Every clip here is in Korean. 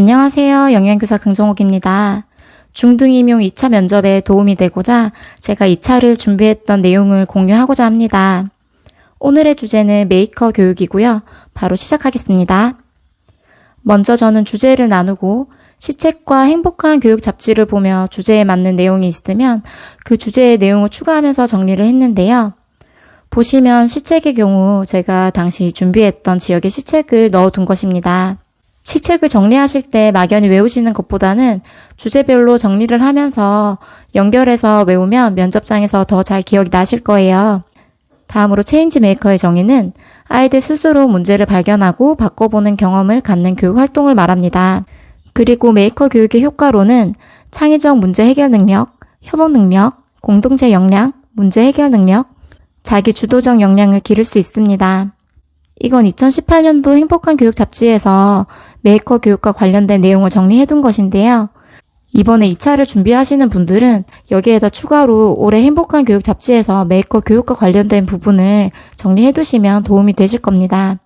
안녕하세요. 영양교사 긍정옥입니다. 중등임용 2차 면접에 도움이 되고자 제가 2차를 준비했던 내용을 공유하고자 합니다. 오늘의 주제는 메이커 교육이고요. 바로 시작하겠습니다. 먼저 저는 주제를 나누고 시책과 행복한 교육 잡지를 보며 주제에 맞는 내용이 있으면 그 주제의 내용을 추가하면서 정리를 했는데요. 보시면 시책의 경우 제가 당시 준비했던 지역의 시책을 넣어둔 것입니다. 시책을 정리하실 때 막연히 외우시는 것보다는 주제별로 정리를 하면서 연결해서 외우면 면접장에서 더 잘 기억이 나실 거예요. 다음으로 체인지 메이커의 정의는 아이들 스스로 문제를 발견하고 바꿔보는 경험을 갖는 교육 활동을 말합니다. 그리고 메이커 교육의 효과로는 창의적 문제 해결 능력, 협업 능력, 공동체 역량, 문제 해결 능력, 자기 주도적 역량을 기를 수 있습니다. 이건 2018년도 행복한 교육 잡지에서 메이커 교육과 관련된 내용을 정리해둔 것인데요. 이번에 2차를 준비하시는 분들은 여기에다 추가로 올해 행복한 교육 잡지에서 메이커 교육과 관련된 부분을 정리해두시면 도움이 되실 겁니다.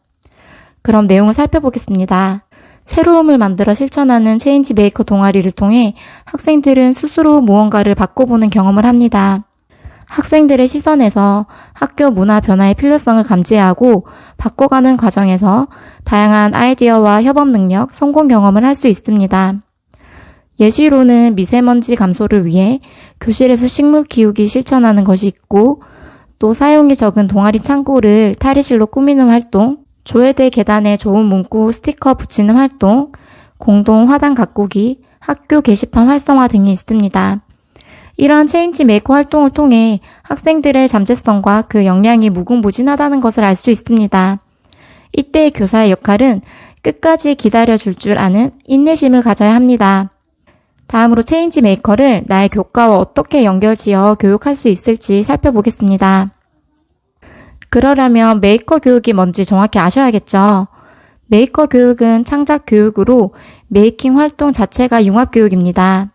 그럼 내용을 살펴보겠습니다. 새로움을 만들어 실천하는 체인지 메이커 동아리를 통해 학생들은 스스로 무언가를 바꿔보는 경험을 합니다. 학생들의 시선에서 학교 문화 변화의 필요성을 감지하고 바꿔가는 과정에서 다양한 아이디어와 협업 능력, 성공 경험을 할 수 있습니다. 예시로는 미세먼지 감소를 위해 교실에서 식물 키우기 실천하는 것이 있고, 또 사용이 적은 동아리 창고를 탈의실로 꾸미는 활동, 조회대 계단에 좋은 문구 스티커 붙이는 활동, 공동 화단 가꾸기, 학교 게시판 활성화 등이 있습니다. 이러한 체인지 메이커 활동을 통해 학생들의 잠재성과 그 역량이 무궁무진하다는 것을 알 수 있습니다. 이때의 교사의 역할은 끝까지 기다려줄 줄 아는 인내심을 가져야 합니다. 다음으로 체인지 메이커를 나의 교과와 어떻게 연결지어 교육할 수 있을지 살펴보겠습니다. 그러려면 메이커 교육이 뭔지 정확히 아셔야겠죠. 메이커 교육은 창작 교육으로 메이킹 활동 자체가 융합 교육입니다.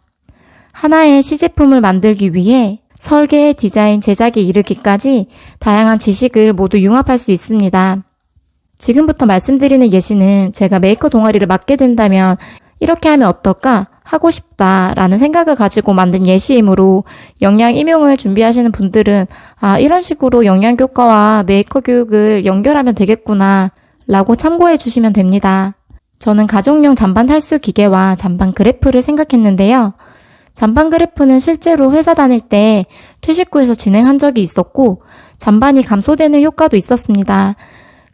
하나의 시제품을 만들기 위해 설계, 디자인, 제작에 이르기까지 다양한 지식을 모두 융합할 수 있습니다. 지금부터 말씀드리는 예시는 제가 메이커 동아리를 맡게 된다면 이렇게 하면 어떨까 하고 싶다라는 생각을 가지고 만든 예시이므로 역량 임용을 준비하시는 분들은 이런 식으로 역량교과와 메이커 교육을 연결하면 되겠구나 라고 참고해 주시면 됩니다. 저는 가정용 잔반 탈수 기계와 잔반 그래프를 생각했는데요. 잔반 그래프는 실제로 회사 다닐 때 퇴직 후에서 진행한 적이 있었고 잔반이 감소되는 효과도 있었습니다.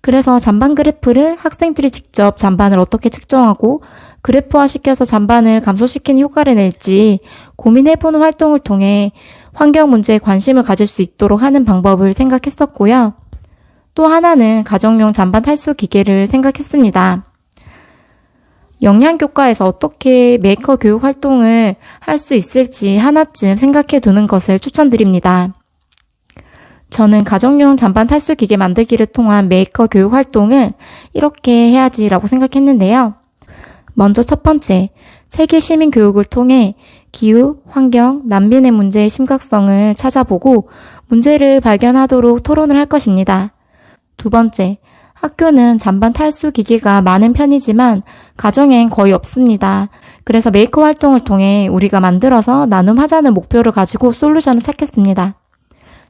그래서 잔반 그래프를 학생들이 직접 잔반을 어떻게 측정하고 그래프화 시켜서 잔반을 감소시키는 효과를 낼지 고민해보는 활동을 통해 환경 문제에 관심을 가질 수 있도록 하는 방법을 생각했었고요. 또 하나는 가정용 잔반 탈수 기계를 생각했습니다. 역량교과에서 어떻게 메이커 교육 활동을 할 수 있을지 하나쯤 생각해 두는 것을 추천드립니다. 저는 가정용 잔반 탈수 기계 만들기를 통한 메이커 교육 활동을 이렇게 해야지라고 생각했는데요. 먼저 첫 번째, 세계 시민 교육을 통해 기후, 환경, 난민의 문제의 심각성을 찾아보고 문제를 발견하도록 토론을 할 것입니다. 두 번째, 학교는 잔반 탈수 기계가 많은 편이지만 가정엔 거의 없습니다. 그래서 메이커 활동을 통해 우리가 만들어서 나눔하자는 목표를 가지고 솔루션을 찾겠습니다.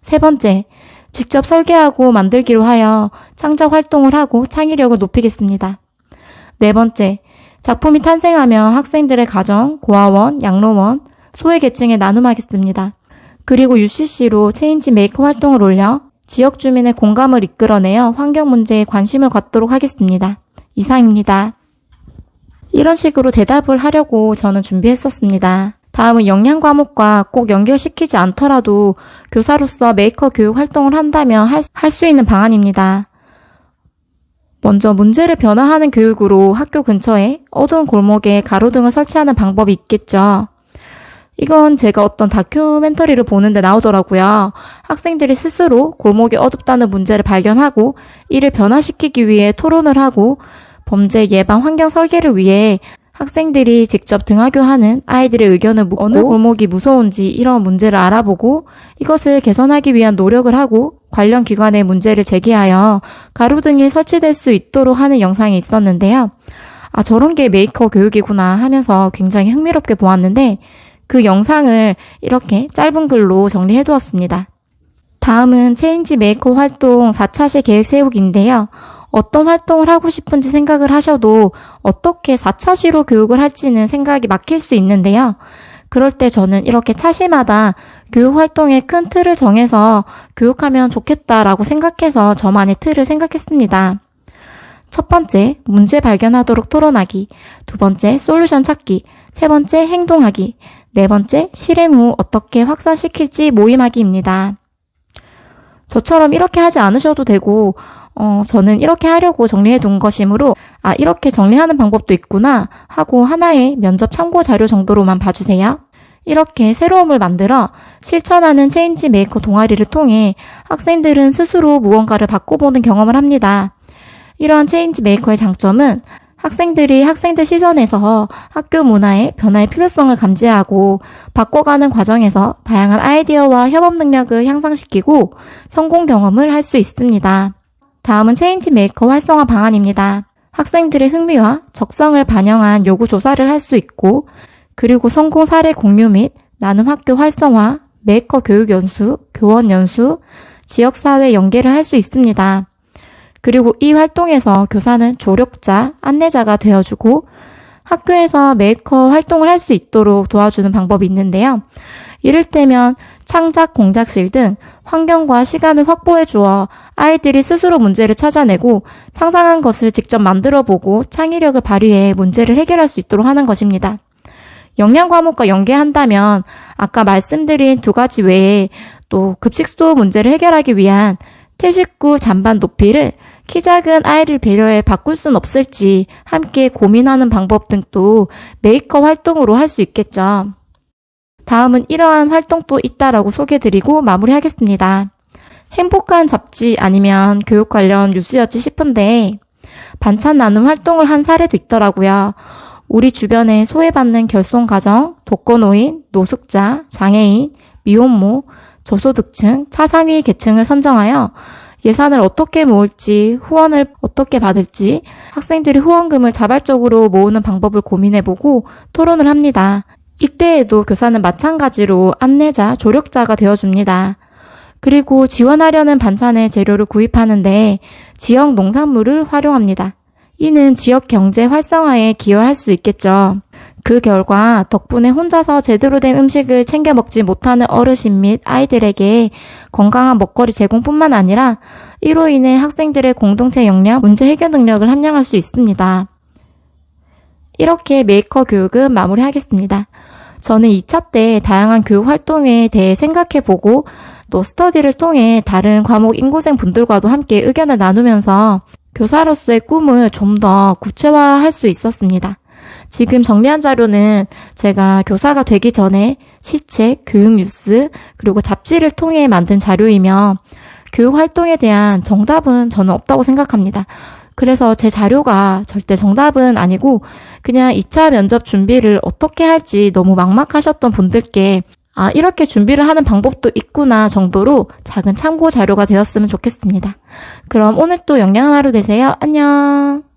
세 번째, 직접 설계하고 만들기로 하여 창작 활동을 하고 창의력을 높이겠습니다. 네 번째, 작품이 탄생하면 학생들의 가정, 고아원, 양로원, 소외계층에 나눔하겠습니다. 그리고 UCC로 체인지 메이커 활동을 올려 지역 주민의 공감을 이끌어내어 환경 문제에 관심을 갖도록 하겠습니다. 이상입니다. 이런 식으로 대답을 하려고 저는 준비했었습니다. 다음은 역량 과목과 꼭 연결시키지 않더라도 교사로서 메이커 교육 활동을 한다면 할 수 있는 방안입니다. 먼저 문제를 변화하는 교육으로 학교 근처에 어두운 골목에 가로등을 설치하는 방법이 있겠죠. 이건 제가 어떤 다큐멘터리를 보는데 나오더라고요. 학생들이 스스로 골목이 어둡다는 문제를 발견하고 이를 변화시키기 위해 토론을 하고 범죄 예방 환경 설계를 위해 학생들이 직접 등하교하는 아이들의 의견을 묻고 어느 골목이 무서운지 이런 문제를 알아보고 이것을 개선하기 위한 노력을 하고 관련 기관에 문제를 제기하여 가로등이 설치될 수 있도록 하는 영상이 있었는데요. 저런 게 메이커 교육이구나 하면서 굉장히 흥미롭게 보았는데 그 영상을 이렇게 짧은 글로 정리해 두었습니다. 다음은 체인지 메이커 활동 4차시 계획 세우기인데요. 어떤 활동을 하고 싶은지 생각을 하셔도 어떻게 4차시로 교육을 할지는 생각이 막힐 수 있는데요. 그럴 때 저는 이렇게 차시마다 교육 활동의 큰 틀을 정해서 교육하면 좋겠다라고 생각해서 저만의 틀을 생각했습니다. 첫 번째, 문제 발견하도록 토론하기. 두 번째, 솔루션 찾기. 세 번째, 행동하기. 네 번째, 실행 후 어떻게 확산시킬지 모임하기입니다. 저처럼 이렇게 하지 않으셔도 되고 저는 이렇게 하려고 정리해 둔 것이므로 이렇게 정리하는 방법도 있구나 하고 하나의 면접 참고 자료 정도로만 봐주세요. 이렇게 새로움을 만들어 실천하는 체인지 메이커 동아리를 통해 학생들은 스스로 무언가를 바꿔보는 경험을 합니다. 이러한 체인지 메이커의 장점은 학생들이 학생들 시선에서 학교 문화의 변화의 필요성을 감지하고 바꿔가는 과정에서 다양한 아이디어와 협업 능력을 향상시키고 성공 경험을 할 수 있습니다. 다음은 체인지 메이커 활성화 방안입니다. 학생들의 흥미와 적성을 반영한 요구 조사를 할 수 있고 그리고 성공 사례 공유 및 나눔 학교 활성화, 메이커 교육 연수, 교원 연수, 지역사회 연계를 할 수 있습니다. 그리고 이 활동에서 교사는 조력자, 안내자가 되어주고 학교에서 메이커 활동을 할 수 있도록 도와주는 방법이 있는데요. 이를테면 창작 공작실 등 환경과 시간을 확보해 주어 아이들이 스스로 문제를 찾아내고 상상한 것을 직접 만들어보고 창의력을 발휘해 문제를 해결할 수 있도록 하는 것입니다. 역량 과목과 연계한다면 아까 말씀드린 두 가지 외에 또 급식소 문제를 해결하기 위한 퇴식 후 잔반 높이를 키 작은 아이를 배려해 바꿀 순 없을지 함께 고민하는 방법 등도 메이커 활동으로 할 수 있겠죠. 다음은 이러한 활동도 있다라고 소개드리고 마무리하겠습니다. 행복한 잡지 아니면 교육 관련 뉴스였지 싶은데 반찬 나눔 활동을 한 사례도 있더라고요. 우리 주변에 소외받는 결손가정, 독거노인, 노숙자, 장애인, 미혼모, 저소득층, 차상위 계층을 선정하여 예산을 어떻게 모을지, 후원을 어떻게 받을지 학생들이 후원금을 자발적으로 모으는 방법을 고민해보고 토론을 합니다. 이때에도 교사는 마찬가지로 안내자, 조력자가 되어줍니다. 그리고 지원하려는 반찬의 재료를 구입하는데 지역 농산물을 활용합니다. 이는 지역 경제 활성화에 기여할 수 있겠죠. 그 결과 덕분에 혼자서 제대로 된 음식을 챙겨 먹지 못하는 어르신 및 아이들에게 건강한 먹거리 제공뿐만 아니라 이로 인해 학생들의 공동체 역량, 문제 해결 능력을 함양할 수 있습니다. 이렇게 메이커 교육은 마무리하겠습니다. 저는 2차 때 다양한 교육 활동에 대해 생각해보고 또 스터디를 통해 다른 과목 인고생 분들과도 함께 의견을 나누면서 교사로서의 꿈을 좀 더 구체화할 수 있었습니다. 지금 정리한 자료는 제가 교사가 되기 전에 시책, 교육 뉴스, 그리고 잡지를 통해 만든 자료이며 교육 활동에 대한 정답은 저는 없다고 생각합니다. 그래서 제 자료가 절대 정답은 아니고 그냥 2차 면접 준비를 어떻게 할지 너무 막막하셨던 분들께 이렇게 준비를 하는 방법도 있구나 정도로 작은 참고 자료가 되었으면 좋겠습니다. 그럼 오늘 또 영양한 하루 되세요. 안녕.